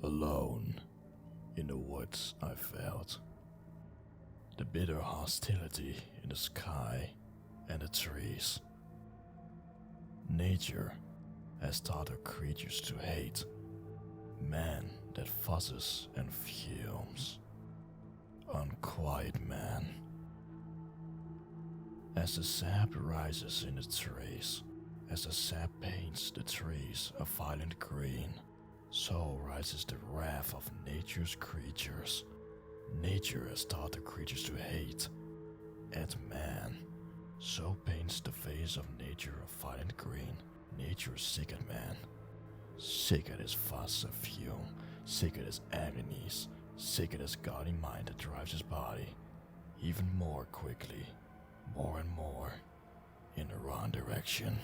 Alone, in the woods I felt the bitter hostility in the sky and the trees. Nature has taught her creatures to hate man that fusses and fumes. Unquiet man. As the sap rises in the trees, as the sap paints the trees a violent green, so rises the wrath of nature's creatures. Nature has taught the creatures to hate at man, so paints the face of nature a violent green. Nature is sick at man, sick at his fuss and fume, sick at his agonies, sick at his gaudy mind that drives his body even more quickly, more and more, in the wrong direction.